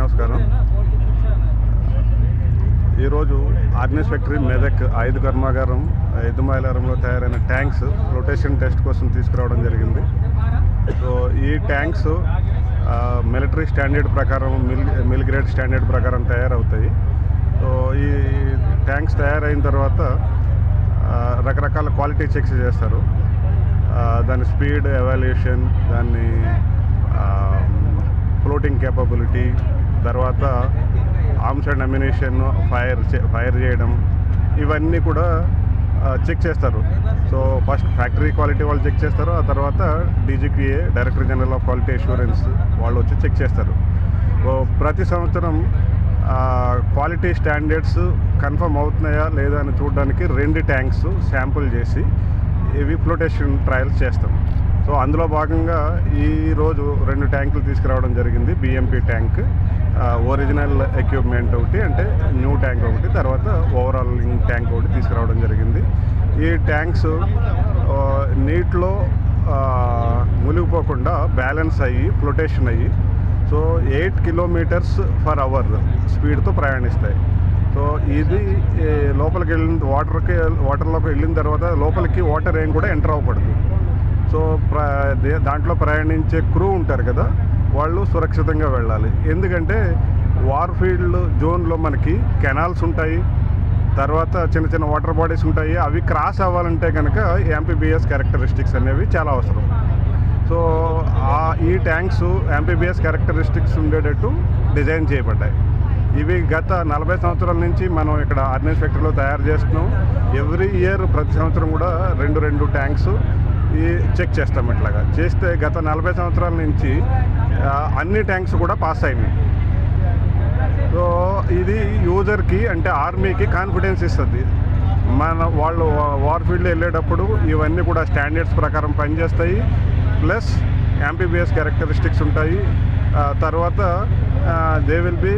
నమస్కారం. ఈరోజు ordnance factory Medak 5 కర్మాగారం ఎద్దుమైలారంలో తయారైన ట్యాంక్స్ ఫ్లోటేషన్ టెస్ట్ కోసం తీసుకురావడం జరిగింది. సో ఈ ట్యాంక్స్ మిలిటరీ స్టాండర్డ్ ప్రకారం మిల్ గ్రేడ్ స్టాండర్డ్ ప్రకారం తయారవుతాయి. సో ఈ ట్యాంక్స్ తయారైన తర్వాత రకరకాల క్వాలిటీ చెక్స్ చేస్తారు. దాని స్పీడ్ ఎవాల్యుయేషన్, దాన్ని ఫ్లోటింగ్ కేపబిలిటీ, తర్వాత ఆర్మ్స్ అండ్ అమ్యునిషన్ ఫైర్ చేయడం, ఇవన్నీ కూడా చెక్ చేస్తారు. సో ఫస్ట్ ఫ్యాక్టరీ క్వాలిటీ వాళ్ళు చెక్ చేస్తారు, ఆ తర్వాత DGQA director general of quality assurance వాళ్ళు వచ్చి చెక్ చేస్తారు. సో ప్రతి సంవత్సరం క్వాలిటీ స్టాండర్డ్స్ కన్ఫర్మ్ అవుతున్నాయా లేదా అని చూడడానికి 2 ట్యాంక్స్ శాంపుల్ చేసి ఇవి ఫ్లోటేషన్ ట్రయల్స్ చేస్తాం. సో అందులో భాగంగా ఈరోజు 2 ట్యాంకులు తీసుకురావడం జరిగింది. బిఎంపీ ట్యాంక్, ఒరిజినల్ ఎక్విప్మెంట్ ఒకటి, అంటే న్యూ ట్యాంక్ ఒకటి, తర్వాత ఓవరాల్ ట్యాంక్ ఒకటి తీసుకురావడం జరిగింది. ఈ ట్యాంక్స్ నీటిలో మునిగిపోకుండా బ్యాలెన్స్ అయ్యి ఫ్లోటేషన్ అయ్యి సో 8 కిలోమీటర్స్ పర్ అవర్ స్పీడ్తో ప్రయాణిస్తాయి. సో ఇది లోపలికి వాటర్లోకి వెళ్ళిన తర్వాత లోపలికి వాటర్ ఏం కూడా ఎంటర్ అవ్వకూడదు. సో దాంట్లో ప్రయాణించే క్రూ ఉంటారు కదా, వాళ్ళు సురక్షితంగా వెళ్ళాలి. ఎందుకంటే వార్ఫీల్డ్ జోన్లో మనకి కెనాల్స్ ఉంటాయి, తర్వాత చిన్న చిన్న వాటర్ బాడీస్ ఉంటాయి. అవి క్రాస్ అవ్వాలంటే కనుక ఎంపీబీఎస్ క్యారెక్టరిస్టిక్స్ అనేవి చాలా అవసరం. సో ఈ ట్యాంక్స్ ఎంపీబీఎస్ క్యారెక్టరిస్టిక్స్ ఉండేటట్టు డిజైన్ చేయబడ్డాయి. ఇవి గత 40 సంవత్సరాల నుంచి మనం ఇక్కడ ఆర్డినెన్స్ ఫ్యాక్టరీలో తయారు చేస్తున్నాం. ఎవ్రీ ఇయర్ ప్రతి సంవత్సరం కూడా 2 ట్యాంక్స్ చెక్ చేస్తాం. ఇట్లాగా చేస్తే గత 40 సంవత్సరాల నుంచి అన్ని ట్యాంక్స్ కూడా పాస్ అయినాయి. సో ఇది యూజర్కి, అంటే ఆర్మీకి కాన్ఫిడెన్స్ ఇస్తుంది. వాళ్ళు వార్ఫీల్డ్లో వెళ్ళేటప్పుడు ఇవన్నీ కూడా స్టాండర్డ్స్ ప్రకారం పనిచేస్తాయి, ప్లస్ ఎంపీబీఎస్ క్యారెక్టరిస్టిక్స్ ఉంటాయి. తర్వాత they will be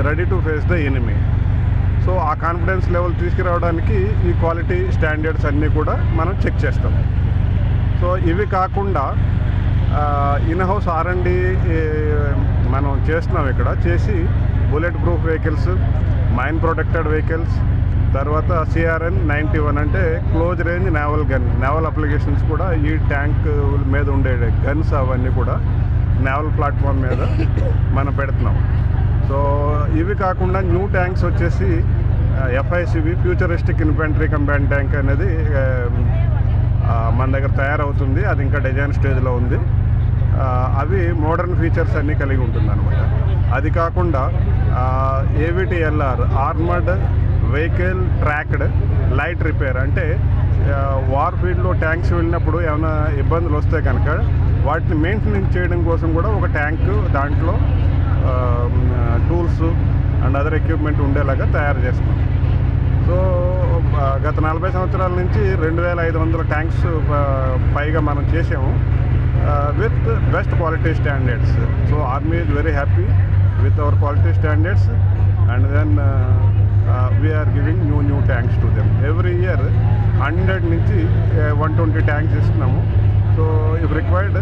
ready to face the enemy. So ఆ కాన్ఫిడెన్స్ లెవెల్ తీసుకురావడానికి ఈ క్వాలిటీ స్టాండర్డ్స్ అన్నీ కూడా మనం చెక్ చేస్తాం. సో ఇవి కాకుండా ఇన్హౌస్ R&D మనం చేస్తున్నాం. ఇక్కడ చేసి bullet proof vehicles, mine protected vehicles, తర్వాత CRN 91 అంటే క్లోజ్ రేంజ్ నేవల్ అప్లికేషన్స్ కూడా ఈ ట్యాంక్ మీద ఉండే గన్స్ అవన్నీ కూడా నేవల్ ప్లాట్ఫామ్ మీద మనం పెడుతున్నాం. సో ఇవి కాకుండా న్యూ ట్యాంక్స్ వచ్చేసి FICV futuristic infantry combat tank అనేది మన దగ్గర తయారవుతుంది. అది ఇంకా డిజైన్ స్టేజ్లో ఉంది. అవి మోడర్న్ ఫీచర్స్ అన్నీ కలిగి ఉంటుంది అనమాట. అది కాకుండా AVTLR armoured vehicle tracked light repair, అంటే వార్ఫీల్డ్లో ట్యాంక్స్ వెళ్ళినప్పుడు ఏమైనా ఇబ్బందులు వస్తే కనుక వాటిని మెయింటెనెన్స్ చేయడం కోసం కూడా ఒక ట్యాంక్, దాంట్లో టూల్స్ అండ్ అదర్ ఎక్విప్మెంట్ ఉండేలాగా తయారు చేస్తున్నాం. సో గత 40 సంవత్సరాల నుంచి 2500 ట్యాంక్స్ పైగా మనం చేసాము with best quality standards. So army is very happy with our quality standards, and then we are giving new tanks to them. Every year 100 నుంచి 120 tanks ఇస్తున్నాము. So if required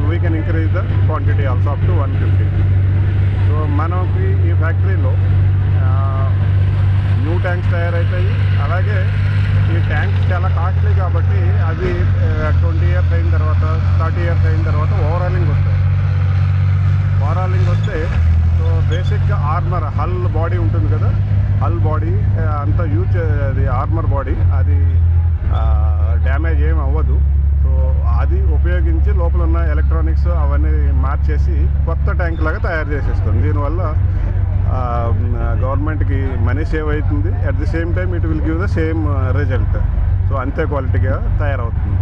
we can increase the quantity also up to 150. So మనకి ఈ ఫ్యాక్టరీలో new tanks తయారవుతాయి. అలాగే ఈ tanks చాలా costly కాబట్టి అది 20 ఇయర్స్ అయిన తర్వాత, 30 ఇయర్స్ అయిన తర్వాత ఓవరాలింగ్ వస్తే సో బేసిక్గా ఆర్మర్ హల్ బాడీ ఉంటుంది కదా, హల్ బాడీ అంతా అది ఆర్మర్ బాడీ, అది డ్యామేజ్ ఏమి అవ్వదు. సో అది ఉపయోగించి లోపల ఉన్న ఎలక్ట్రానిక్స్ అవన్నీ మార్చేసి కొత్త ట్యాంక్ లాగా తయారు చేసేస్తుంది. దీనివల్ల గవర్నమెంట్కి మనీ సేవ్ అవుతుంది. At the same time it will give the same result. So అంతే క్వాలిటీగా తయారవుతుంది.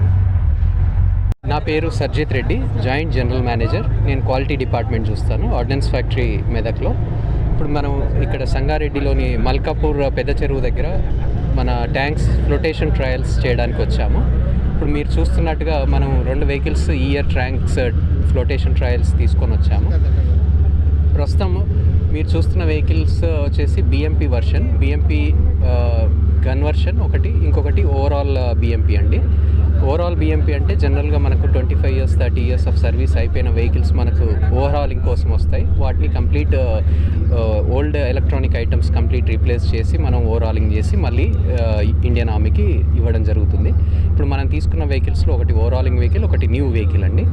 నా పేరు Sarjit Reddy, joint general manager. నేను క్వాలిటీ డిపార్ట్మెంట్ చూస్తాను ఆర్డినెన్స్ ఫ్యాక్టరీ మెదక్లో. ఇప్పుడు మనం ఇక్కడ సంగారెడ్డిలోని మల్కాపూర్ పెద్ద చెరువు దగ్గర మన ట్యాంక్స్ ఫ్లోటేషన్ ట్రయల్స్ చేయడానికి వచ్చాము. ఇప్పుడు మీరు చూస్తున్నట్టుగా మనం 2 వెహికల్స్ ఈ ఇయర్ ట్యాంక్స్ ఫ్లోటేషన్ ట్రయల్స్ తీసుకొని వచ్చాము. ప్రస్తుతం మీరు చూస్తున్న వెహికల్స్ వచ్చేసి బిఎంపీ గన్ వర్షన్ ఒకటి, ఇంకొకటి ఓవరాల్ బిఎంపీ అండి. ఓవరాల్ బిఎంపీ అంటే జనరల్గా మనకు 25 years 30 years ఆఫ్ సర్వీస్ అయిపోయిన వెహికల్స్ మనకు ఓవరాలింగ్ కోసం వస్తాయి. వాటిని complete old electronic items complete replace చేసి మనం ఓవరాలింగ్ చేసి మళ్ళీ ఇండియన్ ఆర్మీకి ఇవ్వడం జరుగుతుంది. ఇప్పుడు మనం తీసుకున్న వెహికల్స్లో ఒకటి ఓవరాలింగ్ వెహికల్, ఒకటి న్యూ వెహికల్ అండి.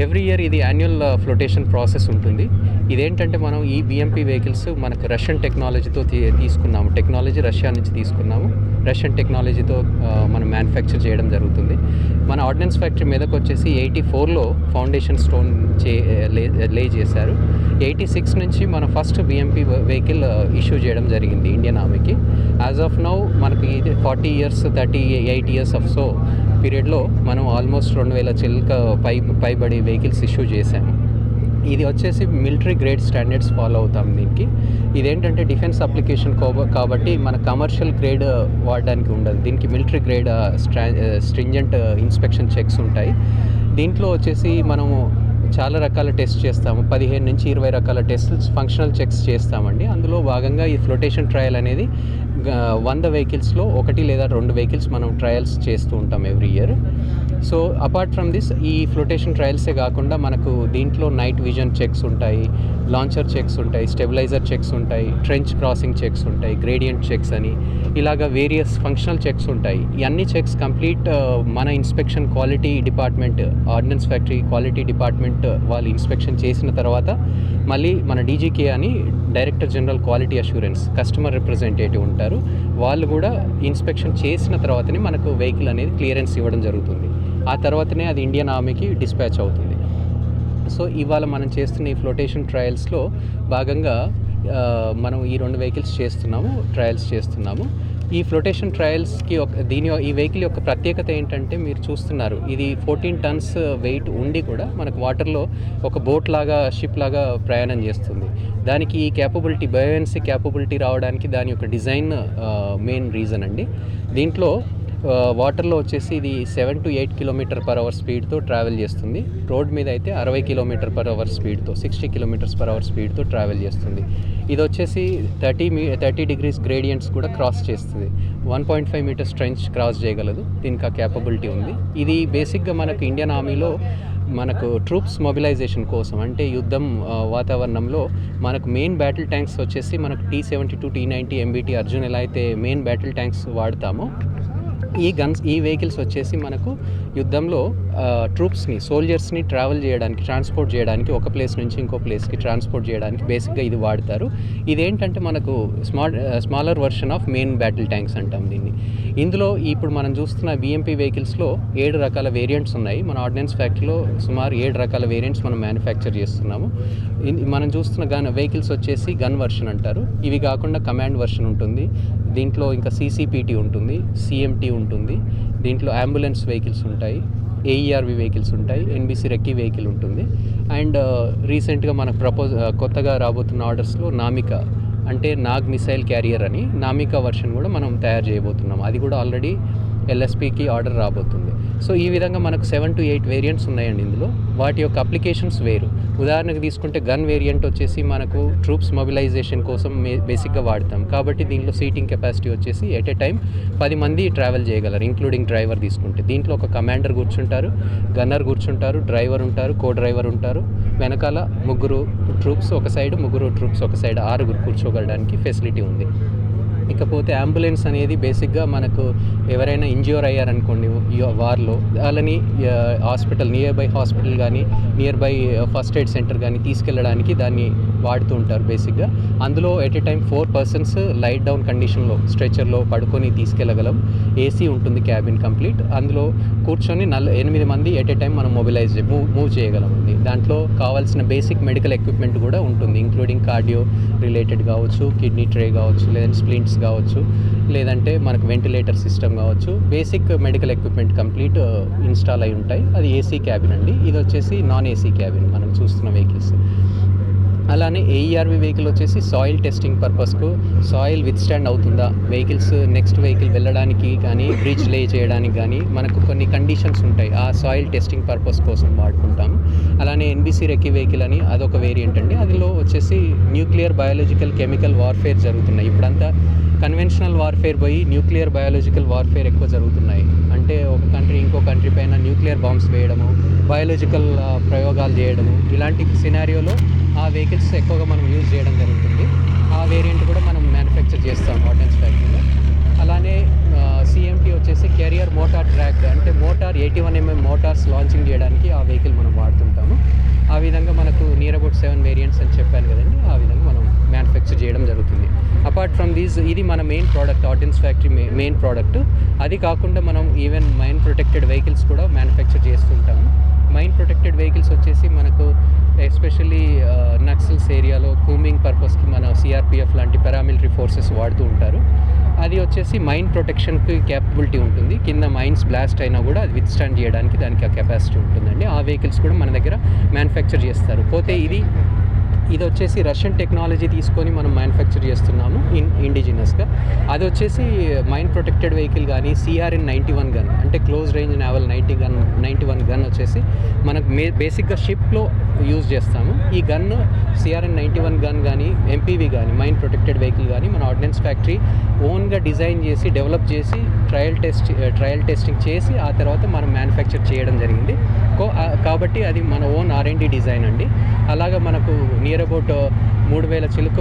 ఎవ్రీ ఇయర్ ఇది యాన్యువల్ ఫ్లోటేషన్ ప్రాసెస్ ఉంటుంది. ఇదేంటంటే మనం ఈ బిఎంపీ వెహికల్స్ మనకు రష్యన్ టెక్నాలజీతో తీసుకున్నాము. టెక్నాలజీ రష్యా నుంచి తీసుకున్నాము. రష్యన్ టెక్నాలజీతో మనం మ్యానుఫ్యాక్చర్ చేయడం జరుగుతుంది. మన ఆర్డినెన్స్ ఫ్యాక్టరీ మీదకి వచ్చేసి 84లో ఫౌండేషన్ స్టోన్ లే చేశారు. 86 నుంచి మన ఫస్ట్ బిఎంపీ వెహికల్ ఇష్యూ చేయడం జరిగింది ఇండియన్ ఆర్మీకి. యాజ్ ఆఫ్ నౌ మనకి ఇది 40 years 38 years ఆఫ్ సో పీరియడ్లో మనం ఆల్మోస్ట్ 2000 చిల్క పైబడి వెహికల్స్ ఇష్యూ చేశాము. ఇది వచ్చేసి మిలిటరీ గ్రేడ్ స్టాండర్డ్స్ ఫాలో అవుతాం దీనికి. ఇదేంటంటే డిఫెన్స్ అప్లికేషన్ కాబట్టి మన కమర్షియల్ గ్రేడ్ వాడడానికి ఉండదు. దీనికి military grade stringent inspection checks ఉంటాయి. దీంట్లో వచ్చేసి మనము చాలా రకాల టెస్ట్ చేస్తాము. 15 నుంచి 20 రకాల టెస్ట్స్ ఫంక్షనల్ చెక్స్ చేస్తామండి. అందులో భాగంగా ఈ ఫ్లోటేషన్ ట్రయల్ అనేది 100 వెహికల్స్లో 1 లేదా 2 వెహికల్స్ మనం ట్రయల్స్ చేస్తూ ఉంటాం every year. So apart from this ఈ ఫ్లోటేషన్ ట్రయల్సే కాకుండా మనకు దీంట్లో నైట్ విజన్ చెక్స్ ఉంటాయి, లాంచర్ చెక్స్ ఉంటాయి, స్టెబిలైజర్ చెక్స్ ఉంటాయి, ట్రెంచ్ క్రాసింగ్ చెక్స్ ఉంటాయి, గ్రేడియంట్ చెక్స్ అని ఇలాగా వేరియస్ ఫంక్షనల్ చెక్స్ ఉంటాయి. ఈ అన్ని చెక్స్ కంప్లీట్ మన inspection quality department, ordnance factory quality department వాళ్ళు ఇన్స్పెక్షన్ చేసిన తర్వాత మళ్ళీ మన డీజీకే అని director general quality assurance customer representative ఉంటారు. వాళ్ళు కూడా ఇన్స్పెక్షన్ చేసిన తర్వాతనే మనకు వెహికల్ అనేది క్లియరెన్స్ ఇవ్వడం జరుగుతుంది. ఆ తర్వాతనే అది ఇండియన్ ఆర్మీకి డిస్పాచ్ అవుతుంది. సో ఇవాళ మనం చేస్తున్న ఈ ఫ్లోటేషన్ ట్రయల్స్లో భాగంగా మనం ఈ 2 వెహికల్స్ ట్రయల్స్ చేస్తున్నాము. ఈ ఫ్లోటేషన్ ట్రయల్స్కి ఈ వెహికల్ యొక్క ప్రత్యేకత ఏంటంటే మీరు చూస్తున్నారు, ఇది 14 tons వెయిట్ ఉండి కూడా మనకు వాటర్లో ఒక బోట్ లాగా, షిప్ లాగా ప్రయాణం చేస్తుంది. దానికి ఈ క్యాపబిలిటీ, బయోయెన్సీ క్యాపబిలిటీ రావడానికి దాని యొక్క డిజైన్ మెయిన్ రీజన్ అండి. దీంట్లో వాటర్లో వచ్చేసి ఇది 7 to 8 km/h స్పీడ్తో ట్రావెల్ చేస్తుంది. రోడ్ మీద అయితే 60 km/h స్పీడ్తో, 60 km/h స్పీడ్తో ట్రావెల్ చేస్తుంది. ఇది వచ్చేసి 30 degrees గ్రేడియంట్స్ కూడా క్రాస్ చేస్తుంది. 1.5 meters ట్రెంచ్ క్రాస్ చేయగలదు. దీనికి ఆ క్యాపబిలిటీ ఉంది. ఇది బేసిక్గా మనకు ఇండియన్ ఆర్మీలో మనకు ట్రూప్స్ మొబిలైజేషన్ కోసం, అంటే యుద్ధం వాతావరణంలో మనకు మెయిన్ బ్యాటిల్ ట్యాంక్స్ వచ్చేసి మనకు T-72, T-90, MBT అర్జున్ ఎలా అయితే మెయిన్ బ్యాటిల్ ట్యాంక్స్ వాడతామో ఈ వెహికల్స్ వచ్చేసి మనకు యుద్ధంలో ట్రూప్స్ని, సోల్జర్స్ని ట్రాన్స్పోర్ట్ చేయడానికి ఒక ప్లేస్ నుంచి ఇంకో ప్లేస్కి ట్రాన్స్పోర్ట్ చేయడానికి బేసిక్గా ఇది వాడతారు. ఇదేంటంటే మనకు smaller version of main battle tanks అంటాం దీన్ని. ఇందులో ఇప్పుడు మనం చూస్తున్న బిఎంపీ వెహికల్స్లో 7 రకాల వేరియంట్స్ ఉన్నాయి. మన ఆర్డినెన్స్ ఫ్యాక్టరీలో సుమారు 7 రకాల వేరియంట్స్ మనం మ్యానుఫ్యాక్చర్ చేస్తున్నాము. మనం చూస్తున్న వెహికల్స్ వచ్చేసి గన్ వర్షన్ అంటారు. ఇవి కాకుండా కమాండ్ వర్షన్ ఉంటుంది. దీంట్లో ఇంకా CCPT ఉంటుంది, CMT ఉంటుంది. దీంట్లో అంబులెన్స్ వెహికల్స్ ఉంటాయి, AERV వెహికల్స్ ఉంటాయి, NBC రెక్కీ వెహికల్ ఉంటుంది. అండ్ రీసెంట్గా మనకు కొత్తగా రాబోతున్న ఆర్డర్స్లో నామికా, అంటే నాగ్ మిసైల్ క్యారియర్ అని నామికా వర్షన్ కూడా మనం తయారు చేయబోతున్నాం. అది కూడా ఆల్రెడీ LSPకి ఆర్డర్ రాబోతుంది. సో ఈ విధంగా మనకు 7 to 8 వేరియంట్స్ ఉన్నాయండి. ఇందులో వాటి యొక్క అప్లికేషన్స్ వేరు. ఉదాహరణకు తీసుకుంటే గన్ వేరియంట్ వచ్చేసి మనకు ట్రూప్స్ మొబిలైజేషన్ కోసం బేసిక్గా వాడతాం. కాబట్టి దీంట్లో సీటింగ్ కెపాసిటీ వచ్చేసి ఎట్ ఏ టైం 10 మంది ట్రావెల్ చేయగలరు, ఇంక్లూడింగ్ డ్రైవర్ తీసుకుంటే. దీంట్లో ఒక కమాండర్ కూర్చుంటారు, గన్నర్ కూర్చుంటారు, డ్రైవర్ ఉంటారు, కో డ్రైవర్ ఉంటారు. వెనకాల 3 ట్రూప్స్ ఒక సైడ్, 3 ట్రూప్స్ ఒక సైడ్, 6 కూర్చోగలడానికి ఫెసిలిటీ ఉంది. ఇకపోతే అంబులెన్స్ అనేది బేసిక్గా మనకు ఎవరైనా ఇంజ్యూర్ అయ్యారనుకోండి వార్లో, వాళ్ళని హాస్పిటల్, నియర్ బై హాస్పిటల్ కానీ near by first aid centre కానీ తీసుకెళ్ళడానికి దాన్ని వాడుతూ ఉంటారు బేసిక్గా. అందులో at a time 4 persons light down కండిషన్లో స్ట్రెచర్లో పడుకొని తీసుకెళ్ళగలం. AC ఉంటుంది క్యాబిన్ కంప్లీట్. అందులో కూర్చొని 8 మంది ఎట్ ఏ టైం మనం మూవ్ చేయగలమండి. దాంట్లో కావాల్సిన బేసిక్ మెడికల్ ఎక్విప్మెంట్ కూడా ఉంటుంది, ఇంక్లూడింగ్ కార్డియో రిలేటెడ్ కావచ్చు, కిడ్నీ ట్రే కావచ్చు, లేదంటే స్ప్లింట్స్ కావచ్చు, లేదంటే మనకు వెంటిలేటర్ సిస్టమ్ కావచ్చు. Basic medical equipment complete install అయి ఉంటాయి. అది AC క్యాబిన్ అండి. ఇది వచ్చేసి నాన్ AC క్యాబిన్ మనం చూస్తున్న వెహికల్స్. అలానే AERV వెహికల్ వచ్చేసి సాయిల్ టెస్టింగ్ పర్పస్కు, సాయిల్ విత్స్టాండ్ అవుతుందా వెహికల్స్ నెక్స్ట్ వెహికల్ వెళ్ళడానికి కానీ, బ్రిడ్జ్ లే చేయడానికి కానీ మనకు కొన్ని కండిషన్స్ ఉంటాయి. ఆ సాయిల్ టెస్టింగ్ పర్పస్ కోసం వాడుకుంటాం. అలానే NBC రెక్కీ వెహికల్ అని అదొక వేరియంట్ అండి. అందులో వచ్చేసి new nuclear biological chemical warfare జరుగుతున్నాయి. ఇప్పుడంతా కన్వెన్షనల్ వార్ఫేర్ పోయి న్యూక్లియర్ బయాలజికల్ వార్ఫేర్ ఎక్కువ జరుగుతున్నాయి. అంటే ఒక కంట్రీ ఇంకో కంట్రీ పైన న్యూక్లియర్ బాంబ్స్ వేయడము, బయాలజికల్ ప్రయోగాలు చేయడము, ఇలాంటి సినారియోలో ఆ వెహికల్స్ ఎక్కువగా మనం యూజ్ చేయడం జరుగుతుంది. ఆ వేరియంట్ కూడా మనం మ్యానుఫ్యాక్చర్ చేస్తాం ఆర్డినెన్స్ ఫ్యాక్టరీలో. అలానే CMT వచ్చేసి కెరియర్ మోటార్ ట్రాక్, అంటే మోటార్ 81mm మోటార్స్ లాంచింగ్ చేయడానికి ఆ వెహికల్ మనం వాడుతుంటాము. ఆ విధంగా మనకు నియర్ అబౌట్ 7 వేరియంట్స్ అని చెప్పాను కదండి, ఆ విధంగా మనం మ్యానుఫ్యాక్చర్ చేయడం జరుగుతుంది. అపార్ట్ ఫ్రమ్ దీస్, ఇది మన main product, ordnance factory main product. అది కాకుండా మనం ఈవెన్ మైన్ ప్రొటెక్టెడ్ వెహికల్స్ కూడా మ్యానుఫ్యాక్చర్ చేస్తుంటాము. మైన్ ప్రొటెక్టెడ్ వెహికల్స్ వచ్చేసి మనకు ఎస్పెషల్లీ నక్సల్స్ ఏరియాలో కూమింగ్ పర్పస్కి మన CRPF లాంటి పారామిలిటరీ ఫోర్సెస్ వాడుతూ ఉంటారు. అది వచ్చేసి మైన్ ప్రొటెక్షన్కి క్యాపబిలిటీ ఉంటుంది. కింద మైన్స్ బ్లాస్ట్ అయినా కూడా అది విత్స్టాండ్ చేయడానికి దానికి ఆ కెపాసిటీ ఉంటుందండి. ఆ వెహికల్స్ కూడా మన దగ్గర మ్యానుఫ్యాక్చర్ చేస్తారు. పోతే ఇది వచ్చేసి రష్యన్ టెక్నాలజీ తీసుకొని మనం మ్యానుఫ్యాక్చర్ చేస్తున్నాము ఇండిజినస్గా. అది వచ్చేసి మైన్ ప్రొటెక్టెడ్ వెహికల్ కానీ CRN 91 గన్, అంటే క్లోజ్ రేంజ్ నావల్ 91 గన్ వచ్చేసి మనకు బేసిక్గా షిప్లో యూజ్ చేస్తాము. ఈ గన్ CRN 91 గన్ కానీ MPV కానీ మైన్ ప్రొటెక్టెడ్ వెహికల్ కానీ మన ఆర్డినెన్స్ ఫ్యాక్టరీ ఓన్గా డిజైన్ చేసి డెవలప్ చేసి ట్రయల్ టెస్టింగ్ చేసి ఆ తర్వాత మనం మ్యానుఫ్యాక్చర్ చేయడం జరిగింది. కాబట్టి అది మన ఓన్ R&D డిజైన్ అండి. అలాగా మనకు నియర్ అబౌట్ 3000 చిలుక